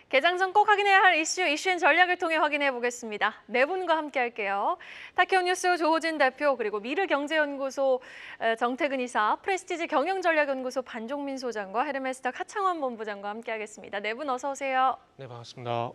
개장 전 꼭 확인해야 할 이슈앤 전략을 통해 확인해 보겠습니다. 네 분과 함께 할게요. 타키오뉴스 조호진 대표, 그리고 미르경제연구소 정태근 이사, 프레스티지 경영전략연구소 반종민 소장과 헤르메스탁 하창원 본부장과 함께 하겠습니다. 네 분 어서 오세요. 네, 반갑습니다.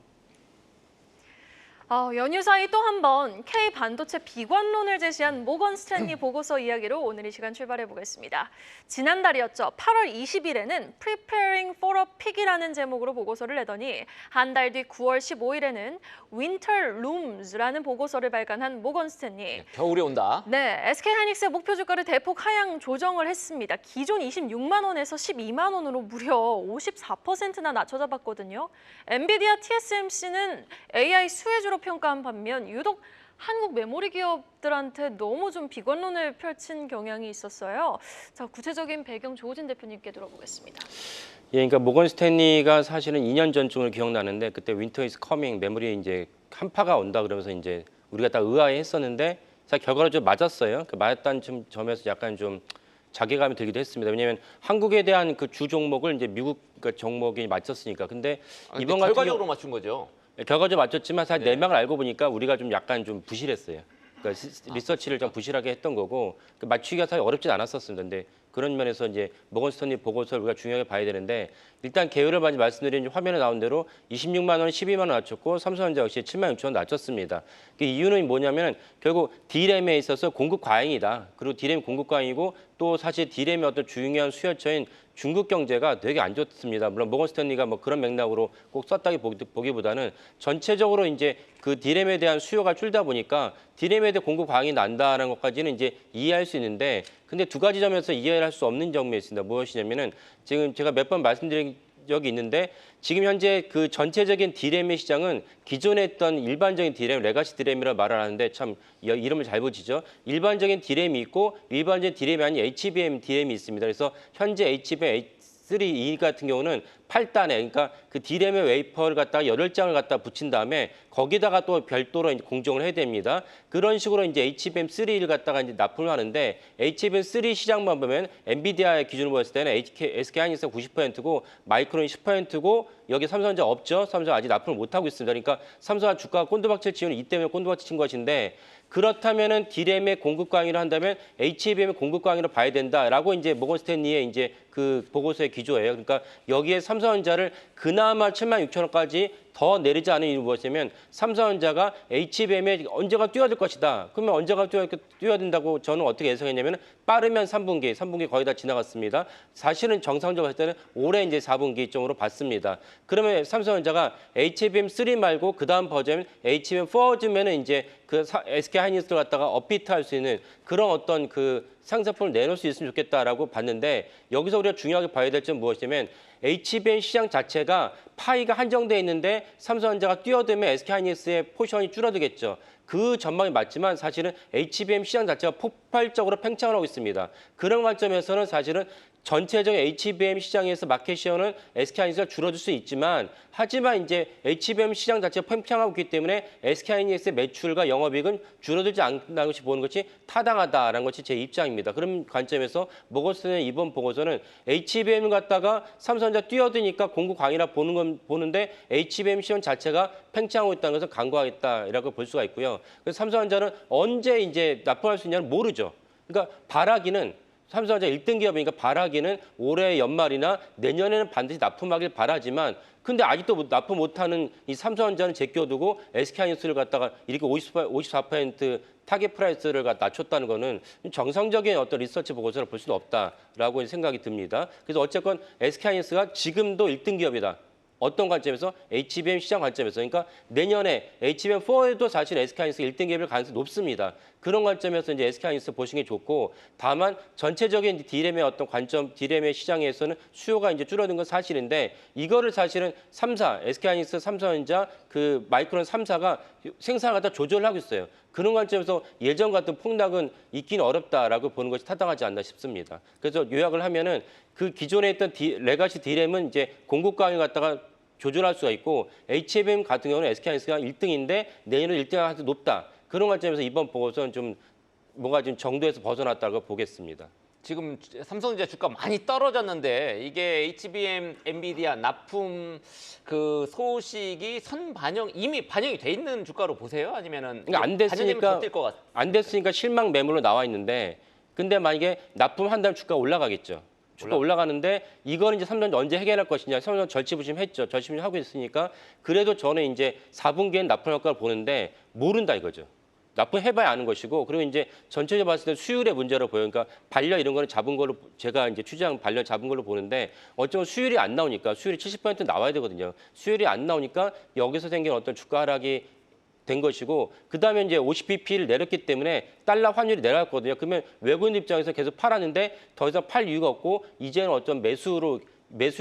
연휴 사이 또 한 번 K반도체 비관론을 제시한 모건 스탠리 보고서 이야기로 오늘 이 시간 출발해 보겠습니다. 지난달이었죠. 8월 20일에는 Preparing for a Peak이라는 제목으로 보고서를 내더니 한 달 뒤 9월 15일에는 Winter Looms라는 보고서를 발간한 모건 스탠리. 겨울이 온다. 네, SK하이닉스의 목표 주가를 대폭 하향 조정을 했습니다. 기존 26만 원에서 12만 원으로 무려 54%나 낮춰 잡았거든요. 엔비디아 TSMC는 AI 수혜주로 평가한 반면 유독 한국 메모리 기업들한테 너무 좀 비관론을 펼친 경향이 있었어요. 자, 구체적인 배경 조호진 대표님께 들어보겠습니다. 예, 그러니까 모건 스탠리가 사실은 2년 전쯤으로 기억나는데 그때 윈터 이즈 커밍 메모리 이제 한파가 온다 그러면서 이제 우리가 다 의아해했었는데 사실 결과로 좀 맞았어요. 그 맞았다는 점에서 약간 좀 자괴감이 들기도 했습니다. 왜냐하면 한국에 대한 그 주 종목을 이제 미국 그 종목이 맞췄으니까. 근데 이번 같은 결과적으로 맞춘 거죠. 결과적으로 맞췄지만 사실 네. 내막을 알고 보니까 우리가 좀 약간 좀 부실했어요. 그러니까 리서치를 좀 부실하게 했던 거고 그 맞추기가 사실 어렵진 않았었습니다. 근데 그런 면에서 이제 모건 스탠리 보고서를 우리가 중요하게 봐야 되는데 일단 개요를 많이 말씀드린 화면에 나온 대로 26만 원, 12만 원 낮췄고 삼성전자 역시 7만 6천 원 낮췄습니다. 그 이유는 뭐냐면 결국 D램에 있어서 공급 과잉이다. 그리고 D램 공급 과잉이고 또 사실 D램의 어떤 중요한 수요처인 중국 경제가 되게 안 좋습니다. 물론 모건 스탠리가 뭐 그런 맥락으로 꼭 썼다기 보기보다는 전체적으로 이제 그 D램에 대한 수요가 줄다 보니까 D램에 대한 공급 과잉이 난다는 것까지는 이제 이해할 수 있는데 근데 두 가지 점에서 이해를 할 수 없는 점이 있습니다. 무엇이냐면은 지금 제가 몇 번 말씀드린 적이 있는데 지금 현재 그 전체적인 D램의 시장은 기존에 했던 일반적인 D램, 레가시 D램이라고 말을 하는데 참 이름을 잘 붙이죠. 일반적인 D램이 있고 일반적인 D램이 아닌 HBM D램이 있습니다. 그래서 현재 HBM 3E 같은 경우는 8단에 그러니까 그 D램의 웨이퍼를 갖다가 8장을 갖다 붙인 다음에 거기다가 또 별도로 이제 공정을 해야 됩니다. 그런 식으로 이제 HBM3를 갖다가 이제 납품을 하는데 HBM3 시장만 보면 엔비디아의 기준으로 봤을 때는 SK하이닉스가 90%고 마이크론이 10%고 여기 삼성전자 없죠. 삼성 아직 납품을 못 하고 있습니다. 그러니까 삼성전자 주가가 꼰두박질 치는 이 때문에 꼰두박질 친 것인데 그렇다면은 D램의 공급 강의를 한다면 HBM의 공급 강의로 봐야 된다라고 이제 모건 스탠리의 이제 그 보고서의 기조예요. 그러니까 여기에 삼성전자를 그나마 7만 6천 원까지 더 내리지 않은 이유는 무엇이냐면 삼성전자가 HBM에 언제가 뛰어들 것이다. 그러면 언제가 뛰어든다고 저는 어떻게 예상했냐면 빠르면 3분기 거의 다 지나갔습니다. 사실은 정상적으로 했을 때는 올해 이제 4분기쯤으로 봤습니다. 그러면 삼성전자가 HBM3 말고 그 다음 버전 HBM4쯤에는 이제 그 SK하이닉스를 갖다가 업비트할 수 있는 그런 어떤 그 상사품을 내놓을 수 있으면 좋겠다라고 봤는데 여기서 우리가 중요하게 봐야 될 점은 무엇이냐면 HBM 시장 자체가 파이가 한정돼 있는데 삼성전자가 뛰어들면 SK하이닉스의 포지션이 줄어들겠죠. 그 전망이 맞지만 사실은 HBM 시장 자체가 폭발적으로 팽창을 하고 있습니다. 그런 관점에서는 사실은 전체적인 HBM 시장에서 마켓 시어는 SK하이닉스가 줄어들 수 있지만 하지만 이제 HBM 시장 자체가 팽창하고 있기 때문에 SK하이닉스의 매출과 영업이익은 줄어들지 않는다는 것이 보는 것이 타당하다라는 것이 제 입장입니다. 그런 관점에서 모건 스탠리 이번 보고서는 HBM을 갖다가 삼성전자 뛰어드니까 공급 강이라 보는데 HBM 시장 자체가 팽창하고 있다는 것을 간과하겠다라고 볼 수가 있고요. 그래서 삼성전자는 언제 이제 납품할 수 있냐는 모르죠. 그러니까 바라기는 삼성전자 1등 기업이니까 바라기는 올해 연말이나 내년에는 반드시 납품하길 바라지만 근데 아직도 납품 못하는 이 삼성전자는 제껴두고 SK하이닉스를 갖다가 이렇게 54% 타겟 프라이스를 낮췄다는 거는 정상적인 어떤 리서치 보고서를 볼 수는 없다라고 생각이 듭니다. 그래서 어쨌건 SK하이닉스가 지금도 1등 기업이다. 어떤 관점에서? HBM 시장 관점에서. 그러니까 내년에 HBM4에도 사실 SK하이닉스 1등 기업일 가능성이 높습니다. 그런 관점에서 이제 SK하이닉스 보시는 게 좋고 다만 전체적인 D램의 어떤 관점, D램의 시장에서는 수요가 이제 줄어든 건 사실인데 이거를 사실은 3사, SK하이닉스, 삼성전자, 그 마이크론 3사가 생산을 갖다 조절을 하고 있어요. 그런 관점에서 예전 같은 폭락은 있기는 어렵다라고 보는 것이 타당하지 않나 싶습니다. 그래서 요약을 하면은 그 기존에 있던 레가시 D램은 이제 공급 강을 갖다가 조절할 수가 있고 HBM 같은 경우는 SK하이닉스가 1등인데 내년에 1등할 가능성이 높다. 그런 관점에서 이번 보고서는 좀 뭔가 좀 정도에서 벗어났다고 보겠습니다. 지금 삼성전자 주가 많이 떨어졌는데 이게 HBM, 엔비디아 납품 그 소식이 이미 반영이 돼 있는 주가로 보세요? 아니면은 그러니까 안 반영되면 됐으니까 더 뛸 것 같아요? 안 됐으니까 실망 매물로 나와 있는데 근데 만약에 납품한다면 주가 올라가겠죠. 주가 올라가는데 이거는 이제 삼성전자 언제 해결할 것이냐. 삼성전자 절치부심했죠. 절치부심하고 있으니까 그래도 저는 이제 4분기엔 납품 효과를 보는데 모른다 이거죠. 납품해봐야 아는 것이고 그리고 이제 전체적으로 봤을 때 수율의 문제로 보여요. 그러니까 반려 이런 거는 잡은 걸로 제가 이제 추정 반려 잡은 걸로 보는데 어쩌면 수율이 안 나오니까 수율이 70% 나와야 되거든요. 수율이 안 나오니까 여기서 생긴 어떤 주가 하락이 된 것이고 그다음에 이제 50bp를 내렸기 때문에 달러 환율이 내려갔거든요. 그러면 외국인 입장에서 계속 팔았는데 더 이상 팔 이유가 없고 이제는 어떤 매수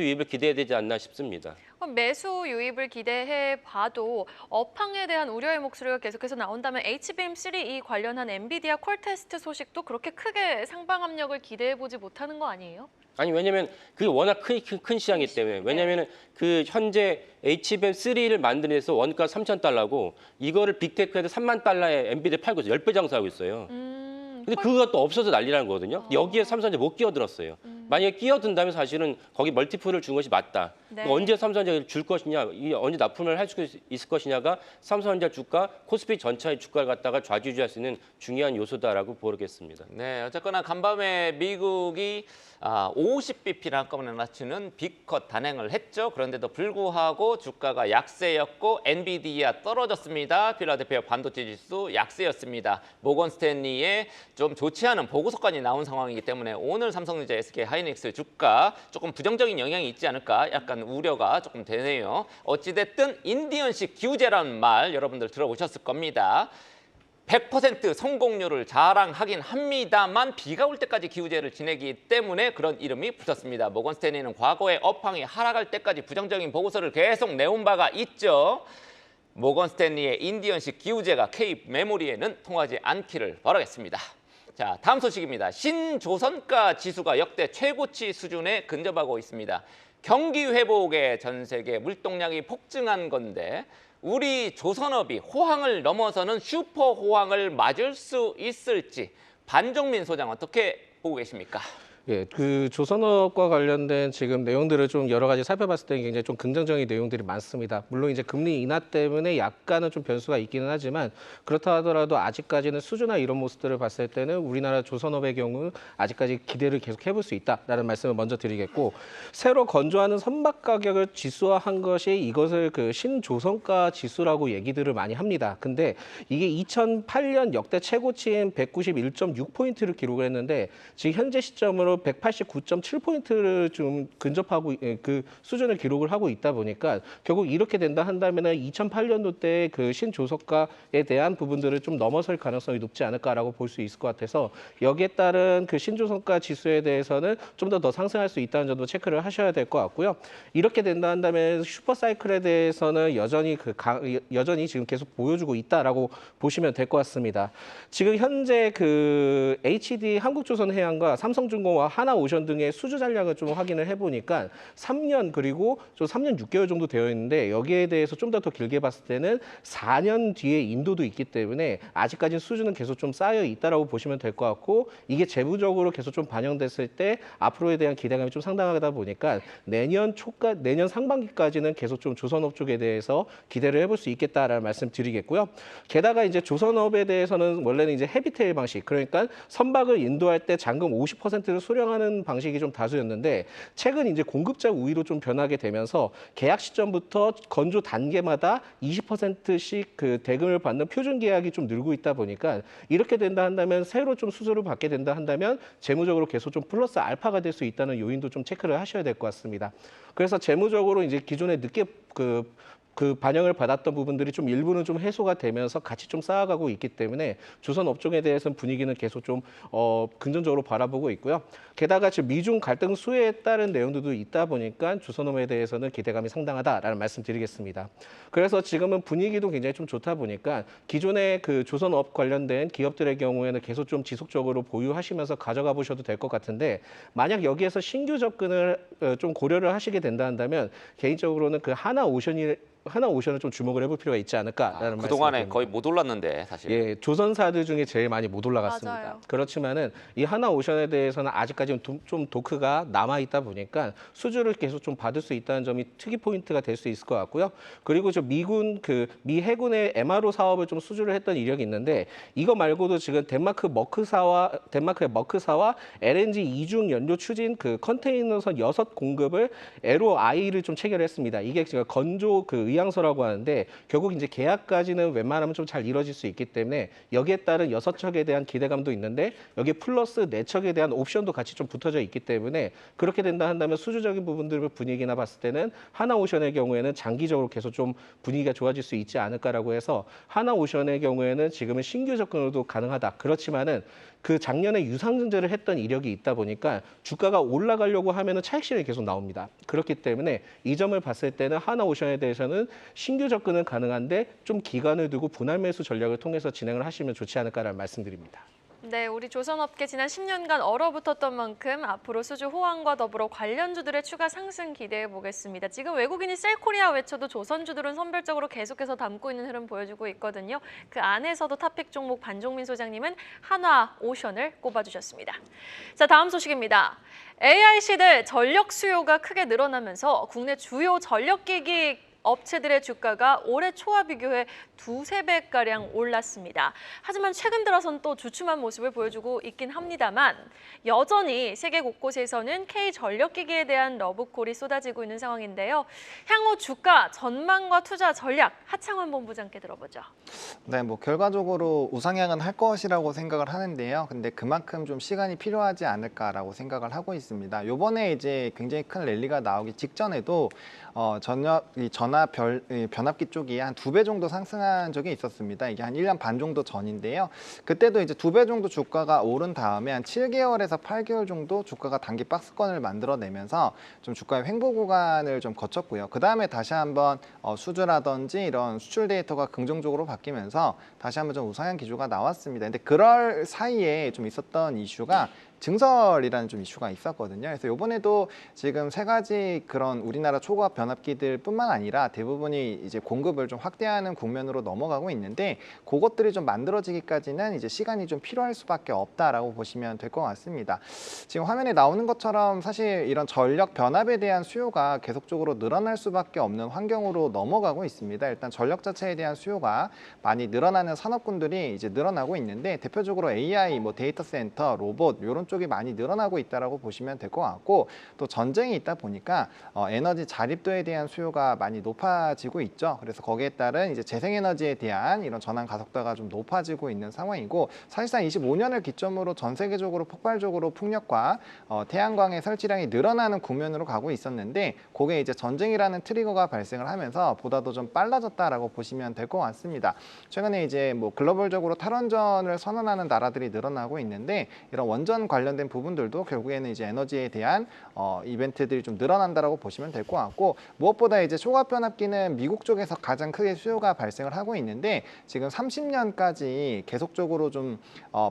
유입을 기대해야 되지 않나 싶습니다. 그럼 매수 유입을 기대해 봐도 업황에 대한 우려의 목소리가 계속해서 나온다면 HBM3E 관련한 엔비디아 콜 테스트 소식도 그렇게 크게 상방 압력을 기대해 보지 못하는 거 아니에요? 아니 왜냐면 그게 워낙 큰 시장이기 때문에 왜냐면은 그 현재 HBM3를 만드는 데서 원가 3,000달러고 이거를 빅테크에서 3만 달러에 엔비디아 팔고 있어요. 10배 장사하고 있어요. 근데 그것도 없어서 난리라는 거거든요. 여기에 삼성전자 못 끼어들었어요. 만약에 끼어든다면 사실은 거기 멀티플을 준 것이 맞다. 네. 언제 삼성전자를 줄 것이냐, 언제 납품을 할 수 있을 것이냐가 삼성전자 주가, 코스피 전체의 주가를 갖다가 좌지우지할 수 있는 중요한 요소다라고 보겠습니다. 네, 어쨌거나 간밤에 미국이 50bp를 한꺼번에 낮추는 빅컷 단행을 했죠. 그런데도 불구하고 주가가 약세였고 엔비디아 떨어졌습니다. 필라델피아 반도체 지수 약세였습니다. 모건 스탠리의 좀 좋지 않은 보고서까지 나온 상황이기 때문에 오늘 삼성전자, SK 하이닉스 주가 조금 부정적인 영향이 있지 않을까 약간 우려가 조금 되네요. 어찌됐든 인디언식 기우제라는 말 여러분들 들어보셨을 겁니다. 100% 성공률을 자랑하긴 합니다만 비가 올 때까지 기우제를 지내기 때문에 그런 이름이 붙었습니다. 모건 스탠리는 과거에 업황이 하락할 때까지 부정적인 보고서를 계속 내온 바가 있죠. 모건 스탠리의 인디언식 기우제가 K 메모리에는 통하지 않기를 바라겠습니다. 자, 다음 소식입니다. 신조선가 지수가 역대 최고치 수준에 근접하고 있습니다. 경기 회복에 전 세계 물동량이 폭증한 건데 우리 조선업이 호황을 넘어서는 슈퍼 호황을 맞을 수 있을지 반종민 소장 어떻게 보고 계십니까? 예, 그 조선업과 관련된 지금 내용들을 좀 여러 가지 살펴봤을 때 굉장히 좀 긍정적인 내용들이 많습니다. 물론 이제 금리 인하 때문에 약간은 좀 변수가 있기는 하지만 그렇다 하더라도 아직까지는 수주나 이런 모습들을 봤을 때는 우리나라 조선업의 경우 아직까지 기대를 계속 해볼 수 있다라는 말씀을 먼저 드리겠고 새로 건조하는 선박 가격을 지수화한 것이 이것을 그 신조선가 지수라고 얘기들을 많이 합니다. 근데 이게 2008년 역대 최고치인 191.6포인트를 기록을 했는데 지금 현재 시점으로 189.7포인트를 좀 근접하고 그 수준을 기록을 하고 있다 보니까 결국 이렇게 된다 한다면은 2008년도 때 그 신조선가에 대한 부분들을 좀 넘어설 가능성이 높지 않을까라고 볼 수 있을 것 같아서 여기에 따른 그 신조선가 지수에 대해서는 좀 더 상승할 수 있다는 점도 체크를 하셔야 될 것 같고요. 이렇게 된다 한다면 슈퍼사이클에 대해서는 여전히 지금 계속 보여주고 있다라고 보시면 될 것 같습니다. 지금 현재 그 HD 한국조선해양과 삼성중공업 하나오션 등의 수주 잔량을 좀 확인을 해보니까 3년 그리고 좀 3년 6개월 정도 되어 있는데 여기에 대해서 좀 더 길게 봤을 때는 4년 뒤에 인도도 있기 때문에 아직까지는 수주는 계속 좀 쌓여 있다라고 보시면 될 것 같고 이게 재무적으로 계속 좀 반영됐을 때 앞으로에 대한 기대감이 좀 상당하다 보니까 내년 상반기까지는 계속 좀 조선업 쪽에 대해서 기대를 해볼 수 있겠다라는 말씀 드리겠고요. 게다가 이제 조선업에 대해서는 원래는 이제 헤비테일 방식 그러니까 선박을 인도할 때 잔금 50%를 수령하는 방식이 좀 다수였는데 최근 이제 공급자 우위로 좀 변하게 되면서 계약 시점부터 건조 단계마다 20%씩 그 대금을 받는 표준 계약이 좀 늘고 있다 보니까 이렇게 된다 한다면 새로 좀 수주를 받게 된다 한다면 재무적으로 계속 좀 플러스 알파가 될 수 있다는 요인도 좀 체크를 하셔야 될 것 같습니다. 그래서 재무적으로 이제 기존에 늦게 그 반영을 받았던 부분들이 좀 일부는 좀 해소가 되면서 같이 좀 쌓아가고 있기 때문에 조선 업종에 대해서는 분위기는 계속 좀 긍정적으로 바라보고 있고요. 게다가 지금 미중 갈등 수혜에 따른 내용들도 있다 보니까 조선업에 대해서는 기대감이 상당하다라는 말씀드리겠습니다. 그래서 지금은 분위기도 굉장히 좀 좋다 보니까 기존의 그 조선업 관련된 기업들의 경우에는 계속 좀 지속적으로 보유하시면서 가져가 보셔도 될 것 같은데 만약 여기에서 신규 접근을 좀 고려를 하시게 된다 한다면 개인적으로는 그 하나오션이 하나오션을 좀 주목을 해볼 필요가 있지 않을까라는 말씀. 그동안에 거의 못 올랐는데 사실. 예, 조선사들 중에 제일 많이 못 올라갔습니다. 맞아요. 그렇지만은 이 하나오션에 대해서는 아직까지 좀 도크가 남아 있다 보니까 수주를 계속 좀 받을 수 있다는 점이 특이 포인트가 될 수 있을 것 같고요. 그리고 저 미 해군의 MRO 사업을 좀 수주를 했던 이력이 있는데 이거 말고도 지금 덴마크의 머크사와 LNG 이중 연료 추진 그 컨테이너선 6 공급을 LOI를 좀 체결했습니다. 이게 지금 건조 그 의향서라고 하는데 결국 이제 계약까지는 웬만하면 좀 잘 이루어질 수 있기 때문에 여기에 따른 6척에 대한 기대감도 있는데 여기에 플러스 4척에 대한 옵션도 같이 좀 붙어져 있기 때문에 그렇게 된다 한다면 수주적인 부분들을 분위기나 봤을 때는 하나오션의 경우에는 장기적으로 계속 좀 분위기가 좋아질 수 있지 않을까라고 해서 하나오션의 경우에는 지금은 신규 접근으로도 가능하다. 그렇지만은 그 작년에 유상증자를 했던 이력이 있다 보니까 주가가 올라가려고 하면은 차익 실현이 계속 나옵니다. 그렇기 때문에 이 점을 봤을 때는 하나오션에 대해서는 신규 접근은 가능한데 좀 기간을 두고 분할 매수 전략을 통해서 진행을 하시면 좋지 않을까라는 말씀드립니다. 네, 우리 조선업계 지난 10년간 얼어붙었던 만큼 앞으로 수주 호황과 더불어 관련주들의 추가 상승 기대해 보겠습니다. 지금 외국인이 셀코리아 외쳐도 조선주들은 선별적으로 계속해서 담고 있는 흐름 보여주고 있거든요. 그 안에서도 탑픽 종목 반종민 소장님은 하나오션을 꼽아주셨습니다. 자, 다음 소식입니다. AI 시대 전력 수요가 크게 늘어나면서 국내 주요 전력기기 업체들의 주가가 올해 초와 비교해 2~3배가량 올랐습니다. 하지만 최근 들어선 또 주춤한 모습을 보여주고 있긴 합니다만 여전히 세계 곳곳에서는 K전력기기에 대한 러브콜이 쏟아지고 있는 상황인데요. 향후 주가 전망과 투자 전략 하창원 본부장께 들어보죠. 네, 뭐 결과적으로 우상향은 할 것이라고 생각을 하는데요. 근데 그만큼 좀 시간이 필요하지 않을까라고 생각을 하고 있습니다. 요번에 이제 굉장히 큰 랠리가 나오기 직전에도 변압기 쪽이 한 2배 정도 상승한 적이 있었습니다. 이게 한 1년 반 정도 전인데요. 그때도 이제 2배 정도 주가가 오른 다음에 한 7개월에서 8개월 정도 주가가 단기 박스권을 만들어내면서 좀 주가의 횡보 구간을 좀 거쳤고요. 그 다음에 다시 한번 수주라든지 이런 수출 데이터가 긍정적으로 바뀌면서 다시 한번 좀 우상향 기조가 나왔습니다. 근데 그럴 사이에 좀 있었던 이슈가 증설이라는 좀 이슈가 있었거든요. 그래서 이번에도 지금 3가지 그런 우리나라 초고압 변압기들뿐만 아니라 대부분이 이제 공급을 좀 확대하는 국면으로 넘어가고 있는데 그것들이 좀 만들어지기까지는 이제 시간이 좀 필요할 수밖에 없다라고 보시면 될 것 같습니다. 지금 화면에 나오는 것처럼 사실 이런 전력 변압에 대한 수요가 계속적으로 늘어날 수밖에 없는 환경으로 넘어가고 있습니다. 일단 전력 자체에 대한 수요가 많이 늘어나는 산업군들이 이제 늘어나고 있는데 대표적으로 AI, 뭐 데이터 센터, 로봇 이런 쪽이 많이 늘어나고 있다라고 보시면 될 것 같고 또 전쟁이 있다 보니까 에너지 자립도에 대한 수요가 많이 높아지고 있죠. 그래서 거기에 따른 이제 재생에너지에 대한 이런 전환 가속도가 좀 높아지고 있는 상황이고 사실상 25년을 기점으로 전 세계적으로 폭발적으로 풍력과 태양광의 설치량이 늘어나는 국면으로 가고 있었는데 그게 이제 전쟁이라는 트리거가 발생을 하면서 보다도 좀 빨라졌다라고 보시면 될 것 같습니다. 최근에 이제 뭐 글로벌적으로 탈원전을 선언하는 나라들이 늘어나고 있는데 이런 원전 관련된 부분들도 결국에는 이제 에너지에 대한 이벤트들이 좀 늘어난다라고 보시면 될 것 같고 무엇보다 이제 초고압 변압기는 미국 쪽에서 가장 크게 수요가 발생을 하고 있는데 지금 30년까지 계속적으로 좀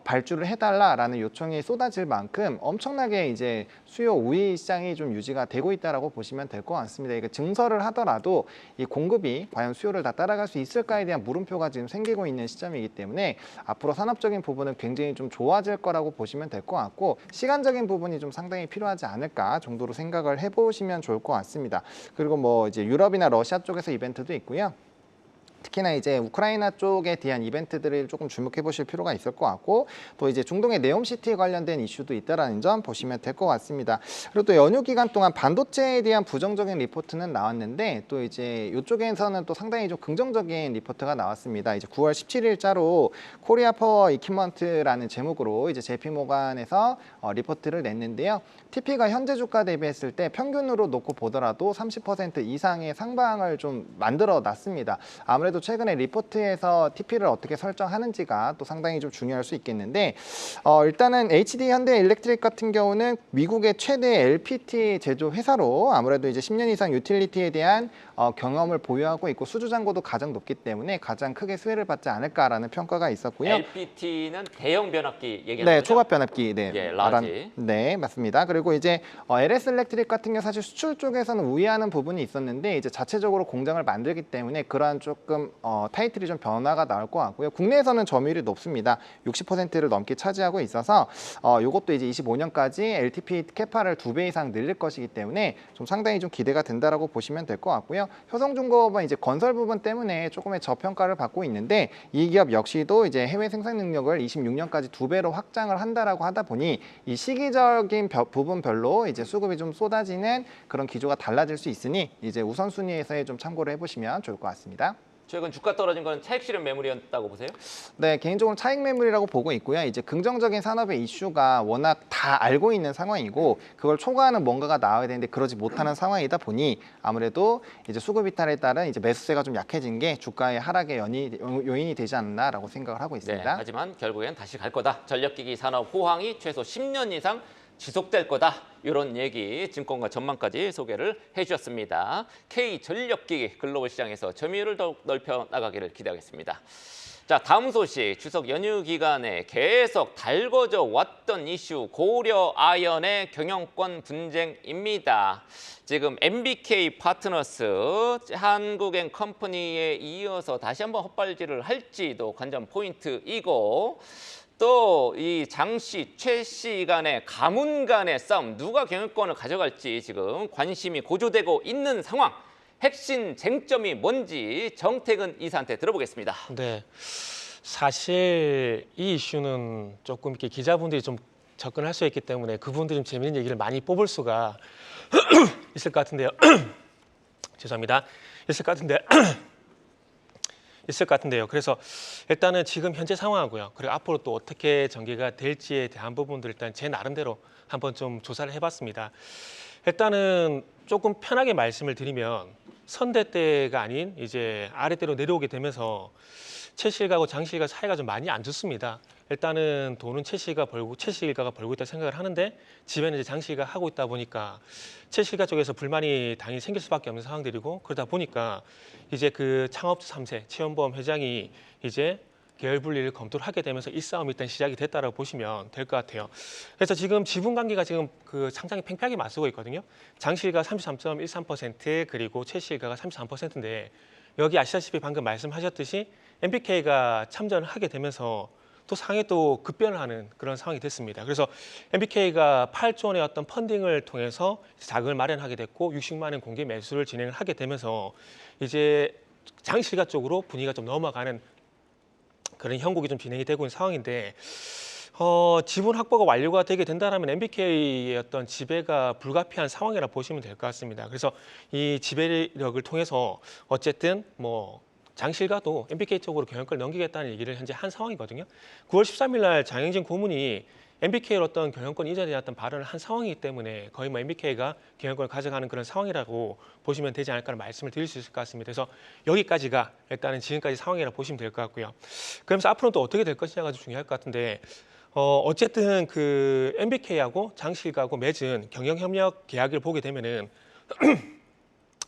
발주를 해달라라는 요청이 쏟아질 만큼 엄청나게 이제 수요 우위 시장이 좀 유지가 되고 있다라고 보시면 될 것 같습니다. 이게 증설을 하더라도 이 공급이 과연 수요를 다 따라갈 수 있을까에 대한 물음표가 지금 생기고 있는 시점이기 때문에 앞으로 산업적인 부분은 굉장히 좀 좋아질 거라고 보시면 될 것 같고 시간적인 부분이 좀 상당히 필요하지 않을까 정도로 생각을 해보시면 좋을 것 같습니다. 그리고 뭐 이제 유럽이나 러시아 쪽에서 이벤트도 있고요. 특히나 이제 우크라이나 쪽에 대한 이벤트들을 조금 주목해 보실 필요가 있을 것 같고 또 이제 중동의 네옴시티 관련된 이슈도 있다라는 점 보시면 될 것 같습니다. 그리고 또 연휴 기간 동안 반도체에 대한 부정적인 리포트는 나왔는데 또 이제 이쪽에서는 또 상당히 좀 긍정적인 리포트가 나왔습니다. 이제 9월 17일자로 코리아 파워 이퀴먼트라는 제목으로 이제 JP모간에서 리포트를 냈는데요. TP가 현재 주가 대비했을 때 평균으로 놓고 보더라도 30% 이상의 상방을 좀 만들어 놨습니다. 아무래도 최근에 리포트에서 TP를 어떻게 설정하는지가 또 상당히 좀 중요할 수 있겠는데 일단은 HD 현대 일렉트릭 같은 경우는 미국의 최대 LPT 제조 회사로 아무래도 이제 10년 이상 유틸리티에 대한 경험을 보유하고 있고 수주 잔고도 가장 높기 때문에 가장 크게 수혜를 받지 않을까라는 평가가 있었고요. LPT는 대형 변압기 얘기하는 네, 거죠? 초각 변압기. 네, 예, 라지. 네, 맞습니다. 그리고 이제 LS 일렉트릭 같은 경우 사실 수출 쪽에서는 우위하는 부분이 있었는데 이제 자체적으로 공장을 만들기 때문에 그러한 조금 타이틀이 좀 변화가 나올 것 같고요. 국내에서는 점유율이 높습니다. 60%를 넘게 차지하고 있어서 이것도 이제 25년까지 LTP 캐파를 2배 이상 늘릴 것이기 때문에 좀 상당히 좀 기대가 된다라고 보시면 될 것 같고요. 효성중공업은 이제 건설 부분 때문에 조금의 저평가를 받고 있는데 이 기업 역시도 이제 해외 생산 능력을 26년까지 2배로 확장을 한다라고 하다 보니 이 시기적인 부분별로 이제 수급이 좀 쏟아지는 그런 기조가 달라질 수 있으니 이제 우선순위에서의 좀 참고를 해보시면 좋을 것 같습니다. 최근 주가 떨어진 건 차익 실현 매물이었다고 보세요? 네, 개인적으로 차익 매물이라고 보고 있고요. 이제 긍정적인 산업의 이슈가 워낙 다 알고 있는 상황이고 그걸 초과하는 뭔가가 나와야 되는데 그러지 못하는 상황이다 보니 아무래도 이제 수급 이탈에 따른 이제 매수세가 좀 약해진 게 주가의 하락의 요인이 되지 않나라고 생각을 하고 네, 있습니다. 하지만 결국엔 다시 갈 거다. 전력기기 산업 호황이 최소 10년 이상 지속될 거다. 이런 얘기 증권가 전망까지 소개를 해주셨습니다. K전력기기 글로벌 시장에서 점유율을 더욱 넓혀 나가기를 기대하겠습니다. 자, 다음 소식. 추석 연휴 기간에 계속 달궈져 왔던 이슈 고려 아연의 경영권 분쟁입니다. 지금 MBK 파트너스 한국엔 컴퍼니에 이어서 다시 한번 헛발질을 할지도 관전 포인트이고 또 이 장씨, 최씨 간의 가문 간의 싸움 누가 경영권을 가져갈지 지금 관심이 고조되고 있는 상황. 핵심 쟁점이 뭔지 정태근 이사한테 들어보겠습니다. 네, 사실 이 이슈는 조금 이렇게 기자분들이 좀 접근할 수 있기 때문에 그분들이 좀 재밌는 얘기를 많이 뽑을 수가 있을 것 같은데요. 죄송합니다. 있을 것 같은데요. 그래서 일단은 지금 현재 상황하고요. 그리고 앞으로 또 어떻게 전개가 될지에 대한 부분들 일단 제 나름대로 한번 좀 조사를 해봤습니다. 일단은 조금 편하게 말씀을 드리면 선대 때가 아닌 이제 아랫대로 내려오게 되면서 최실가하고 장실가 사이가 좀 많이 안 좋습니다. 일단은 돈은 최실가가 벌고 있다 생각을 하는데 집에는 이제 장실가 하고 있다 보니까 최실가 쪽에서 불만이 당연히 생길 수밖에 없는 상황들이고 그러다 보니까 이제 그 창업주 3세 최연보험 회장이 이제 계열 분리를 검토를 하게 되면서 이 싸움이 일단 시작이 됐다라고 보시면 될 것 같아요. 그래서 지금 지분 관계가 지금 그 상당히 팽팽하게 맞서고 있거든요. 장실가 33.13% 그리고 최실가가 33%인데 여기 아시다시피 방금 말씀하셨듯이 MBK가 참전을 하게 되면서 또 상해 또 급변을 하는 그런 상황이 됐습니다. 그래서 MBK가 8조 원의 어떤 펀딩을 통해서 자금을 마련하게 됐고 60만 원 공개 매수를 진행을 하게 되면서 이제 장실가 쪽으로 분위기가 좀 넘어가는 그런 형국이 좀 진행이 되고 있는 상황인데 지분 확보가 완료가 되게 된다면 MBK의 어떤 지배가 불가피한 상황이라 보시면 될 것 같습니다. 그래서 이 지배력을 통해서 어쨌든 뭐 장실가도 MBK 쪽으로 경영권을 넘기겠다는 얘기를 현재 한 상황이거든요. 9월 13일 날 장영진 고문이 MBK의 어떤 경영권 이전에 대한 어떤 발언을 한 상황이기 때문에 거의 뭐 MBK가 경영권을 가져가는 그런 상황이라고 보시면 되지 않을까라는 말씀을 드릴 수 있을 것 같습니다. 그래서 여기까지가 일단은 지금까지 상황이라고 보시면 될 것 같고요. 그러면서 앞으로는 또 어떻게 될 것이냐가 중요할 것 같은데 어쨌든 그 MBK하고 장실가하고 맺은 경영협력 계약을 보게 되면은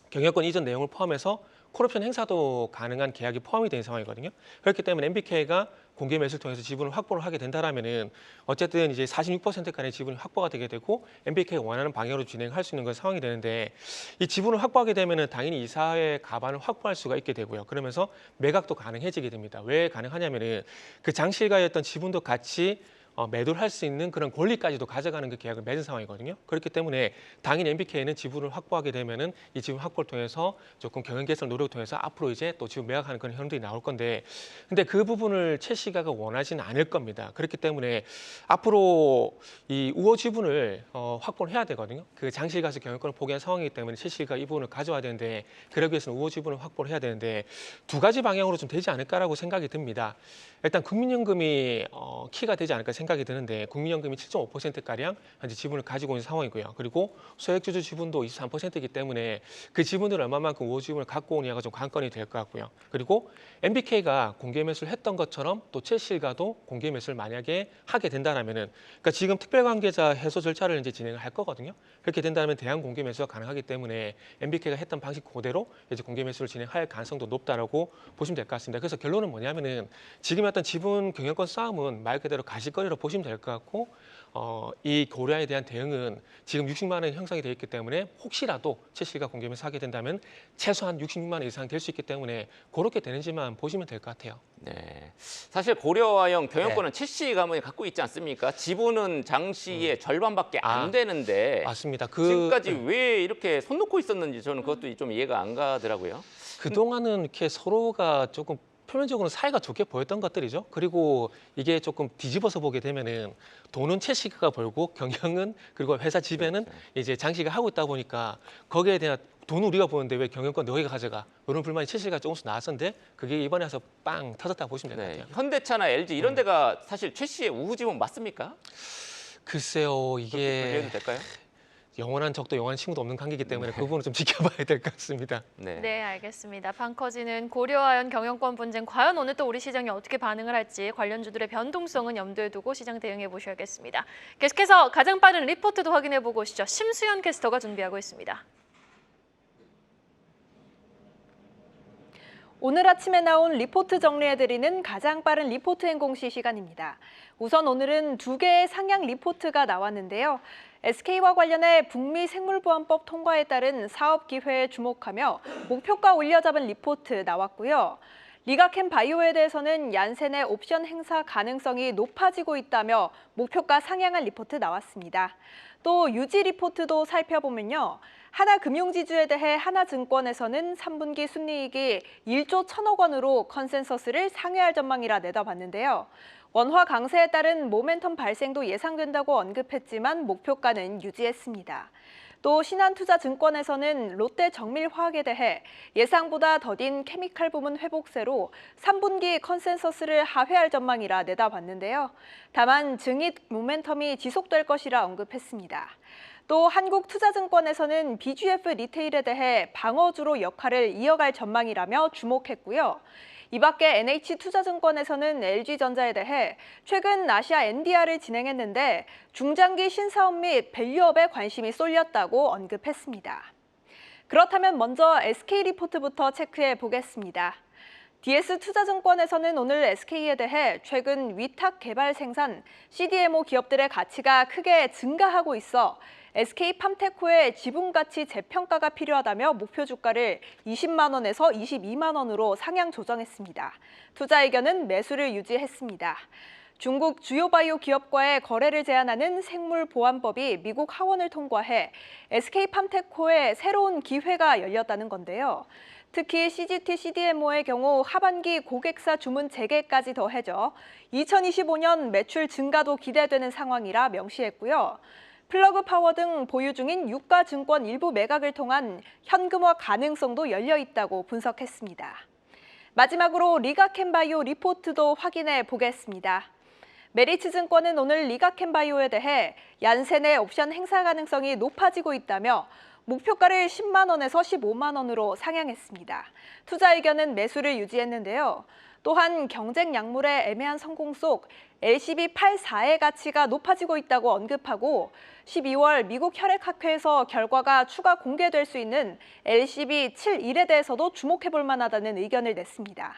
경영권 이전 내용을 포함해서 콜옵션 행사도 가능한 계약이 포함이 된 상황이거든요. 그렇기 때문에 MBK가 공개 매수를 통해서 지분을 확보를 하게 된다라면은 어쨌든 이제 46%간의 지분이 확보가 되게 되고 MBK가 원하는 방향으로 진행할 수 있는 그런 상황이 되는데 이 지분을 확보하게 되면은 당연히 이사의 가반을 확보할 수가 있게 되고요. 그러면서 매각도 가능해지게 됩니다. 왜 가능하냐면은 그 장실가의 어떤 지분도 같이 매도를 할 수 있는 그런 권리까지도 가져가는 그 계약을 맺은 상황이거든요. 그렇기 때문에 당연히 MBK는 지분을 확보하게 되면은 이 지분 확보를 통해서 조금 경영 개선 노력을 통해서 앞으로 이제 또 지분 매각하는 그런 현상들이 나올 건데, 근데 그 부분을 최씨가가 원하지는 않을 겁니다. 그렇기 때문에 앞으로 이 우호 지분을 확보를 해야 되거든요. 그 장실가에서 경영권을 포기한 상황이기 때문에 최씨가 이 부분을 가져와야 되는데, 그러기 위해서는 우호 지분을 확보를 해야 되는데 두 가지 방향으로 좀 되지 않을까라고 생각이 듭니다. 일단 국민연금이 키가 되지 않을까 생각합니다. 생각이 드는데 국민연금이 7.5%가량 현재 지분을 가지고 있는 상황이고요. 그리고 소액주주 지분도 23%이기 때문에 그 지분을 얼마만큼 우호 지분을 갖고 오느냐가 좀 관건이 될 것 같고요. 그리고 MBK가 공개 매수를 했던 것처럼 또 첼시일가도 공개 매수를 만약에 하게 된다면은 그러니까 지금 특별관계자 해소 절차를 이제 진행을 할 거거든요. 그렇게 된다면 대항 공개 매수가 가능하기 때문에 MBK가 했던 방식 그대로 이제 공개 매수를 진행할 가능성도 높다라고 보시면 될 것 같습니다. 그래서 결론은 뭐냐면은 지금의 어떤 지분 경영권 싸움은 말 그대로 가시거리로 보시면 될 것 같고 이 고려아에 대한 대응은 지금 60만 원 형성이 되어 있기 때문에 혹시라도 첼시가 공개 매수하게 된다면 최소한 66만 원 이상 될 수 있기 때문에 그렇게 되는지만 보시면 될 것 같아요. 네, 사실 고려아형 경영권은 첼시 가문이 갖고 있지 않습니까? 지분은 장시의 절반밖에 안 되는데 맞습니다. 지금까지 왜 이렇게 손 놓고 있었는지 저는 그것도 좀 이해가 안 가더라고요. 그동안은 이렇게 서로가 조금 표면적으로 사이가 좋게 보였던 것들이죠. 그리고 이게 조금 뒤집어서 보게 되면은 돈은 첼시가 벌고 경영은 그리고 회사 지배는 이제 장시가 하고 있다 보니까 거기에 대한 돈 우리가 보는데 왜 경영권 너희가 가져가? 이런 불만이 첼시가 조금씩 나왔었는데 그게 이번에 와서 빵 터졌다 보시면 될 것 네, 같아요. 현대차나 LG 이런 데가 사실 첼시의 우후 지분 맞습니까? 글쎄요, 그렇게 이게 분류해도 될까요? 영원한 적도 영원한 친구도 없는 관계이기 때문에 그 부분은 좀 지켜봐야 될 것 같습니다. 네. 네, 알겠습니다. 방 커지는 고려아연 경영권 분쟁 과연 오늘 또 우리 시장이 어떻게 반응을 할지 관련주들의 변동성은 염두에 두고 시장 대응해 보셔야겠습니다. 계속해서 가장 빠른 리포트도 확인해 보고 오시죠. 심수연 캐스터가 준비하고 있습니다. 오늘 아침에 나온 리포트 정리해드리는 가장 빠른 리포트 행공시 시간입니다. 우선 오늘은 두 개의 상향 리포트가 나왔는데요. SK와 관련해 북미 생물보안법 통과에 따른 사업 기회에 주목하며 목표가 올려잡은 리포트 나왔고요. 리가캠 바이오에 대해서는 얀센의 옵션 행사 가능성이 높아지고 있다며 목표가 상향한 리포트 나왔습니다. 또 유지 리포트도 살펴보면요. 하나금융지주에 대해 하나증권에서는 3분기 순이익이 1조 1천억 원으로 컨센서스를 상회할 전망이라 내다봤는데요. 원화 강세에 따른 모멘텀 발생도 예상된다고 언급했지만 목표가는 유지했습니다. 또 신한투자증권에서는 롯데 정밀화학에 대해 예상보다 더딘 케미칼 부문 회복세로 3분기 컨센서스를 하회할 전망이라 내다봤는데요. 다만 증액 모멘텀이 지속될 것이라 언급했습니다. 또 한국투자증권에서는 BGF 리테일에 대해 방어주로 역할을 이어갈 전망이라며 주목했고요. 이 밖에 NH투자증권에서는 LG전자에 대해 최근 아시아 NDR을 진행했는데 중장기 신사업 및 밸류업에 관심이 쏠렸다고 언급했습니다. 그렇다면 먼저 SK 리포트부터 체크해 보겠습니다. DS투자증권에서는 오늘 SK에 대해 최근 위탁 개발 생산, CDMO 기업들의 가치가 크게 증가하고 있어 SK팜테코의 지분가치 재평가가 필요하다며 목표 주가를 20만 원에서 22만 원으로 상향 조정했습니다. 투자 의견은 매수를 유지했습니다. 중국 주요 바이오 기업과의 거래를 제한하는 생물보안법이 미국 하원을 통과해 SK팜테코에 새로운 기회가 열렸다는 건데요. 특히 CGT CDMO의 경우 하반기 고객사 주문 재개까지 더해져 2025년 매출 증가도 기대되는 상황이라 명시했고요. 플러그 파워 등 보유 중인 유가증권 일부 매각을 통한 현금화 가능성도 열려 있다고 분석했습니다. 마지막으로 리가캠바이오 리포트도 확인해 보겠습니다. 메리츠증권은 오늘 리가캠바이오에 대해 얀센의 옵션 행사 가능성이 높아지고 있다며 목표가를 10만 원에서 15만 원으로 상향했습니다. 투자 의견은 매수를 유지했는데요. 또한 경쟁 약물의 애매한 성공 속 LCB84의 가치가 높아지고 있다고 언급하고 12월 미국 혈액학회에서 결과가 추가 공개될 수 있는 LCB71에 대해서도 주목해볼 만하다는 의견을 냈습니다.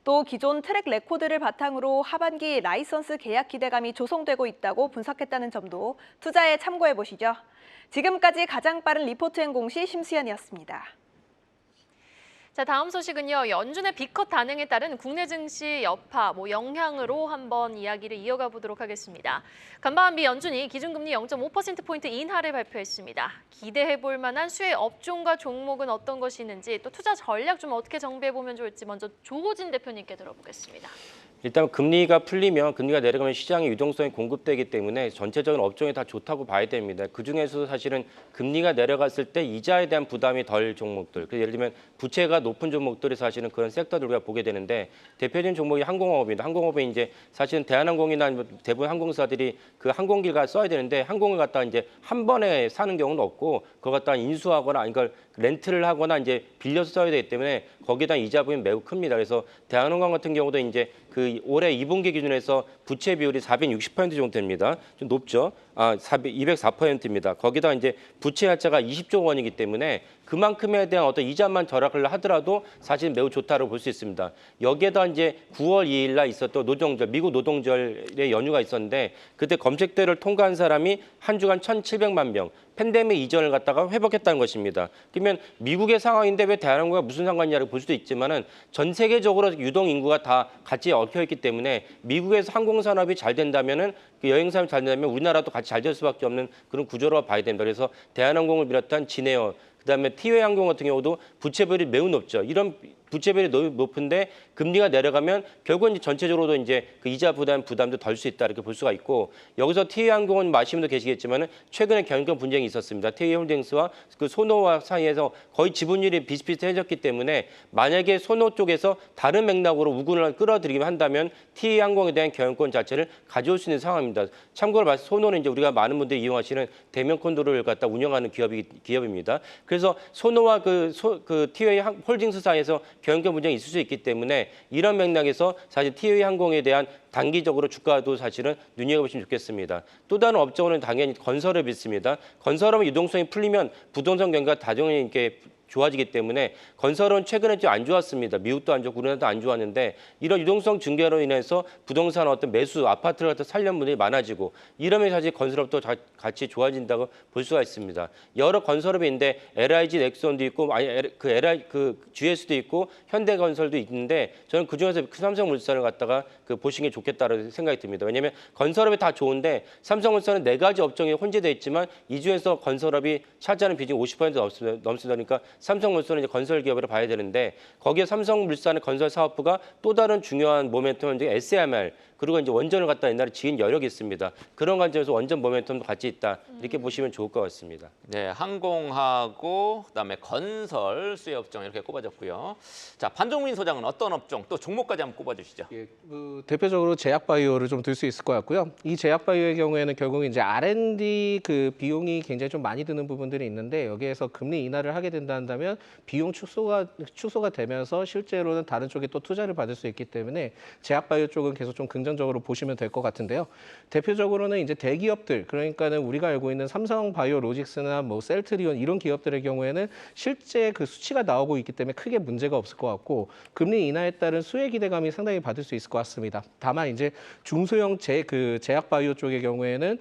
또 기존 트랙 레코드를 바탕으로 하반기 라이선스 계약 기대감이 조성되고 있다고 분석했다는 점도 투자에 참고해 보시죠. 지금까지 가장 빠른 리포트 행공시 심수연이었습니다. 자, 다음 소식은요. 연준의 B컷 단행에 따른 국내 증시 여파, 영향으로 한번 이야기를 이어가 보도록 하겠습니다. 간밤 미 연준이 기준금리 0.5%포인트 인하를 발표했습니다. 기대해 볼 만한 수혜 업종과 종목은 어떤 것이 있는지 또 투자 전략 좀 어떻게 정비해 보면 좋을지 먼저 조호진 대표님께 들어보겠습니다. 일단 금리가 풀리면 금리가 내려가면 시장의 유동성이 공급되기 때문에 전체적인 업종이 다 좋다고 봐야 됩니다. 그중에서도 사실은 금리가 내려갔을 때 이자에 대한 부담이 덜 종목들, 예를 들면 부채가 높은 종목들이 사실은 그런 섹터들 우리가 보게 되는데 대표적인 종목이 항공업입니다. 항공업에 이제 사실은 대한항공이나 대부분 항공사들이 그 항공기를 써야 되는데 항공을 갖다가 이제 한 번에 사는 경우는 없고 그걸 갖다가 인수하거나 이걸 렌트를 하거나 이제 빌려서 써야 되기 때문에 거기다 이자 부분이 매우 큽니다. 그래서 대한항공 같은 경우도 이제 그 올해 2분기 기준에서 부채 비율이 460% 정도 됩니다. 좀 높죠. 204%입니다. 거기다 이제 부채 자체가 20조 원이기 때문에 그만큼에 대한 어떤 이자만 절약을 하더라도 사실 매우 좋다고 볼 수 있습니다. 여기에다 이제 9월 2일 날 있었던 노동절, 미국 노동절의 연휴가 있었는데 그때 검색대를 통과한 사람이 한 주간 1,700만 명, 팬데믹 이전을 갖다가 회복했다는 것입니다. 그러면 미국의 상황인데 왜 대한항공과 무슨 상관이냐를 볼 수도 있지만은 전 세계적으로 유동 인구가 다 같이 얽혀 있기 때문에 미국에서 항공 산업이 잘 된다면은 그 여행 산업이 잘 된다면 우리나라도 같이 잘 될 수밖에 없는 그런 구조로 봐야 됩니다. 그래서 대한항공을 비롯한 진에어 그다음에 티웨이 항공 같은 경우도 부채비율이 매우 높죠. 이런 부채비율이 높은데 금리가 내려가면 결국은 이제 전체적으로도 이제 그 이자 부담도 덜 수 있다 이렇게 볼 수가 있고 여기서 티웨이 항공은 아시는 분도 계시겠지만은 최근에 경영 분쟁이 있었습니다. 티웨이 홀딩스와 그 소노와 사이에서 거의 지분율이 비슷비슷해졌기 때문에 만약에 소노 쪽에서 다른 맥락으로 우군을 끌어들이기만 한다면 티웨이 항공에 대한 경영권 자체를 가져올 수 있는 상황입니다. 참고로 말해서 소노는 이제 우리가 많은 분들이 이용하시는 대면 콘도를 갖다 운영하는 기업입니다. 그래서 소노와 그 티웨이 홀딩스 사이에서 경영권 분쟁이 있을 수 있기 때문에 이런 맥락에서 사실 티웨이 항공에 대한 단기적으로 주가도 사실은 눈여겨보시면 좋겠습니다. 또 다른 업종은 당연히 건설업이 있습니다. 건설업은 유동성이 풀리면 부동산 경기가 다정히 이렇게 좋아지기 때문에 건설은 최근에 좀 안 좋았습니다. 미국도 안 좋고 우리나라도 안 좋았는데 이런 유동성 증가로 인해서 부동산 어떤 매수, 아파트를 갖다 살려는 분들이 많아지고 이러면 사실 건설업도 같이 좋아진다고 볼 수가 있습니다. 여러 건설업이 있는데 LIG 넥슨도 있고 그 GS도 있고 현대건설도 있는데 저는 그중에서 삼성물산을 갖다가 보시는 게 좋겠다는 생각이 듭니다. 왜냐하면 건설업이 다 좋은데 삼성물산은 4가지 업종에 혼재되어 있지만 이 중에서 건설업이 차지하는 비중이 50% 넘습니다. 삼성물산은 이제 건설 기업으로 봐야 되는데 거기에 삼성물산의 건설 사업부가 또 다른 중요한 모멘텀은 이제 SMR 그리고 이제 원전을 갖다 옛날에 지은 여력이 있습니다. 그런 관점에서 원전 모멘텀도 같이 있다 이렇게 보시면 좋을 것 같습니다. 네, 항공하고 그다음에 건설 수혜 업종 이렇게 꼽아졌고요. 자, 판종민 소장은 어떤 업종 또 종목까지 한번 꼽아주시죠. 예, 대표적으로 제약바이오를 좀 들 수 있을 것 같고요. 이 제약바이오의 경우에는 결국 이제 R&D 그 비용이 굉장히 좀 많이 드는 부분들이 있는데 여기에서 금리 인하를 하게 된다면 비용 축소가 되면서 실제로는 다른 쪽에 또 투자를 받을 수 있기 때문에 제약바이오 쪽은 계속 좀 긍정적으로 보시면 될 것 같은데요. 대표적으로는 이제 대기업들 그러니까는 우리가 알고 있는 삼성바이오로직스나 뭐 셀트리온 이런 기업들의 경우에는 실제 그 수치가 나오고 있기 때문에 크게 문제가 없을 것 같고 금리 인하에 따른 수혜 기대감이 상당히 받을 수 있을 것 같습니다. 다만 이제 중소형 제약바이오 쪽의 경우에는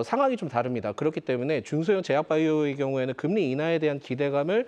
상황이 좀 다릅니다. 그렇기 때문에 중소형 제약바이오의 경우에는 금리 인하에 대한 기대감을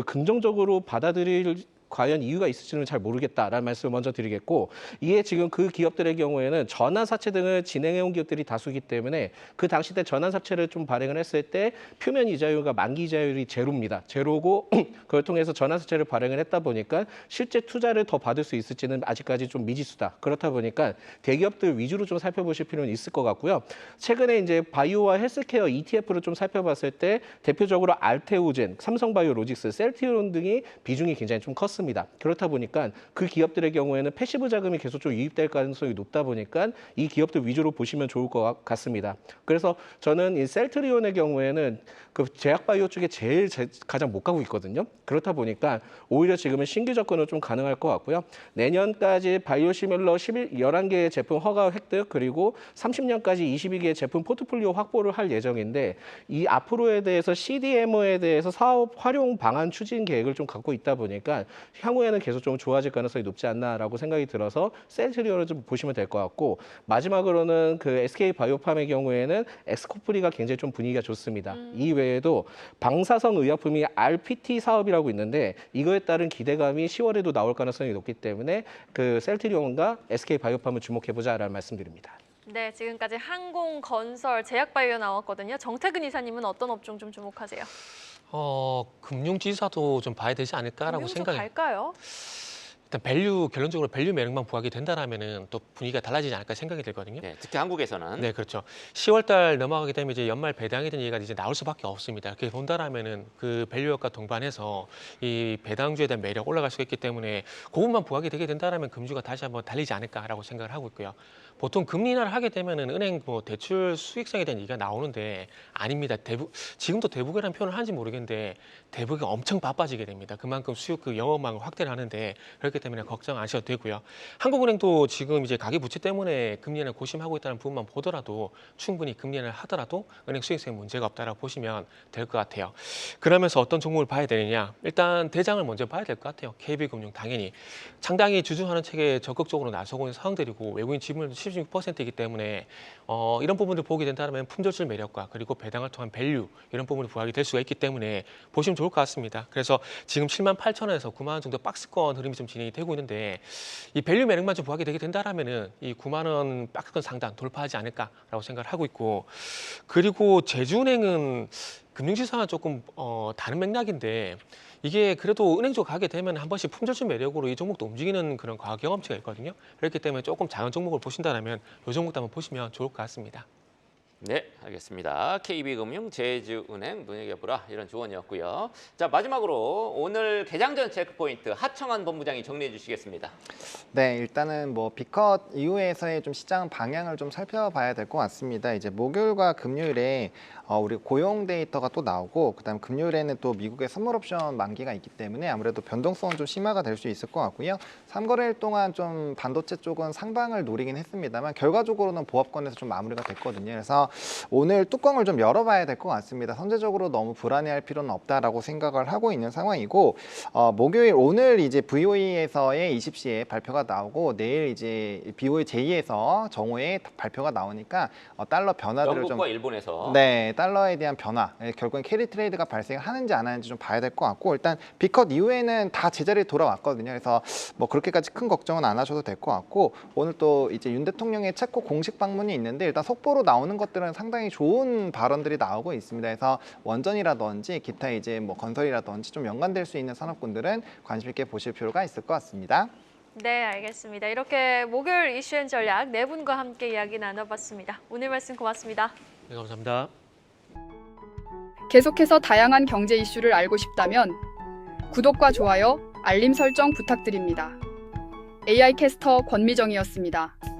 긍정적으로 받아들일 과연 이유가 있을지는 잘 모르겠다라는 말씀을 먼저 드리겠고 이에 지금 그 기업들의 경우에는 전환사채 등을 진행해온 기업들이 다수기 때문에 그 당시 때 전환사채를 좀 발행을 했을 때 표면 이자율과 만기 이자율이 제로입니다. 제로고 그걸 통해서 전환사채를 발행을 했다 보니까 실제 투자를 더 받을 수 있을지는 아직까지 좀 미지수다. 그렇다 보니까 대기업들 위주로 좀 살펴보실 필요는 있을 것 같고요. 최근에 이제 바이오와 헬스케어 ETF를 좀 살펴봤을 때 대표적으로 알테오젠, 삼성바이오로직스, 셀트리온 등이 비중이 굉장히 좀 컸습니다. 그렇다 보니까 그 기업들의 경우에는 패시브 자금이 계속 좀 유입될 가능성이 높다 보니까 이 기업들 위주로 보시면 좋을 것 같습니다. 그래서 저는 이 셀트리온의 경우에는 그 제약바이오 쪽에 가장 못 가고 있거든요. 그렇다 보니까 오히려 지금은 신규 접근은 좀 가능할 것 같고요. 내년까지 바이오시밀러 11개의 제품 허가 획득 그리고 30년까지 22개의 제품 포트폴리오 확보를 할 예정인데 이 앞으로에 대해서 CDMO에 대해서 사업 활용 방안 추진 계획을 좀 갖고 있다 보니까 향후에는 계속 좀 좋아질 가능성이 높지 않나라고 생각이 들어서 셀트리온을 좀 보시면 될 것 같고 마지막으로는 그 SK바이오팜의 경우에는 엑스코프리가 굉장히 좀 분위기가 좋습니다. 이 외에도 방사성 의약품이 RPT 사업이라고 있는데 이거에 따른 기대감이 10월에도 나올 가능성이 높기 때문에 그 셀트리온과 SK바이오팜을 주목해보자라는 말씀드립니다. 네, 지금까지 항공, 건설, 제약바이오 나왔거든요. 정태근 이사님은 어떤 업종 좀 주목하세요? 금융지사도 좀 봐야 되지 않을까라고 금융주 생각해요. 갈까요? 일단 결론적으로 밸류 매력만 부각이 된다라면은 또 분위기가 달라지지 않을까 생각이 들거든요. 네, 특히 한국에서는 네, 그렇죠. 10월달 넘어가게 되면 이제 연말 배당에 대한 얘기가 이제 나올 수밖에 없습니다. 그렇게 본다라면은 그 밸류업과 동반해서 이 배당주에 대한 매력 올라갈 수가 있기 때문에 그것만 부각이 되게 된다라면 금주가 다시 한번 달리지 않을까라고 생각을 하고 있고요. 보통 금리 인하를 하게 되면은 은행 뭐 대출 수익성에 대한 얘기가 나오는데 아닙니다. 지금도 대북이라는 표현을 하는지 모르겠는데 대북이 엄청 바빠지게 됩니다. 그만큼 수요 그 영업망을 확대를 하는데 그렇기 때문에 걱정 안 하셔도 되고요. 한국은행도 지금 이제 가계 부채 때문에 금리 인하를 고심하고 있다는 부분만 보더라도 충분히 금리 인하를 하더라도 은행 수익성에 문제가 없다라고 보시면 될 것 같아요. 그러면서 어떤 종목을 봐야 되느냐? 일단 대장을 먼저 봐야 될 것 같아요. KB금융 당연히 상당히 주주환원 체계에 적극적으로 나서고 있는 상황들이고 외국인 지분율도 76%이기 때문에 이런 부분을 보게 된다면 품절질 매력과 그리고 배당을 통한 밸류 이런 부분이 부각이 될 수가 있기 때문에 보시면 좋을 것 같습니다. 그래서 지금 78,000원에서 9만 원 정도 박스권 흐름이 좀 진행이 되고 있는데 이 밸류 매력만 좀 부각이 되게 된다면은 이 9만 원 박스권 상단 돌파하지 않을까라고 생각을 하고 있고 그리고 제주은행은 금융지수와는 조금 다른 맥락인데 이게 그래도 은행 쪽 가게 되면 한 번씩 품절질 매력으로 이 종목도 움직이는 그런 과거 경험치가 있거든요. 그렇기 때문에 조금 작은 종목을 보신다면 이 종목도 한번 보시면 좋을 것 같습니다. 네, 알겠습니다. KB금융, 제주은행 눈여겨보라 이런 조언이었고요. 자, 마지막으로 오늘 개장전 체크포인트 하청환 본부장이 정리해 주시겠습니다. 네, 일단은 뭐 B컷 이후에서의 좀 시장 방향을 좀 살펴봐야 될 것 같습니다. 이제 목요일과 금요일에 우리 고용 데이터가 또 나오고 그다음 금요일에는 또 미국의 선물 옵션 만기가 있기 때문에 아무래도 변동성은 좀 심화가 될 수 있을 것 같고요. 3거래일 동안 좀 반도체 쪽은 상방을 노리긴 했습니다만 결과적으로는 보합권에서 좀 마무리가 됐거든요. 그래서 오늘 뚜껑을 좀 열어봐야 될 것 같습니다. 선제적으로 너무 불안해할 필요는 없다라고 생각을 하고 있는 상황이고 목요일 오늘 이제 VOE에서의 20시에 발표가 나오고 내일 이제 BOE 제2에서 정오에 발표가 나오니까 달러 변화들을 좀 영국과 일본에서 네, 달러에 대한 변화, 결국엔 캐리 트레이드가 발생하는지 안 하는지 좀 봐야 될 것 같고 일단 B컷 이후에는 다 제자리에 돌아왔거든요. 그래서 뭐 그렇게까지 큰 걱정은 안 하셔도 될 것 같고 오늘 또 이제 윤 대통령의 체코 공식 방문이 있는데 일단 속보로 나오는 것들은 상당히 좋은 발언들이 나오고 있습니다. 그래서 원전이라든지 기타 이제 뭐 건설이라든지 좀 연관될 수 있는 산업군들은 관심 있게 보실 필요가 있을 것 같습니다. 네, 알겠습니다. 이렇게 목요일 이슈앤 전략 네 분과 함께 이야기 나눠봤습니다. 오늘 말씀 고맙습니다. 네, 감사합니다. 계속해서 다양한 경제 이슈를 알고 싶다면 구독과 좋아요, 알림 설정 부탁드립니다. AI 캐스터 권미정이었습니다.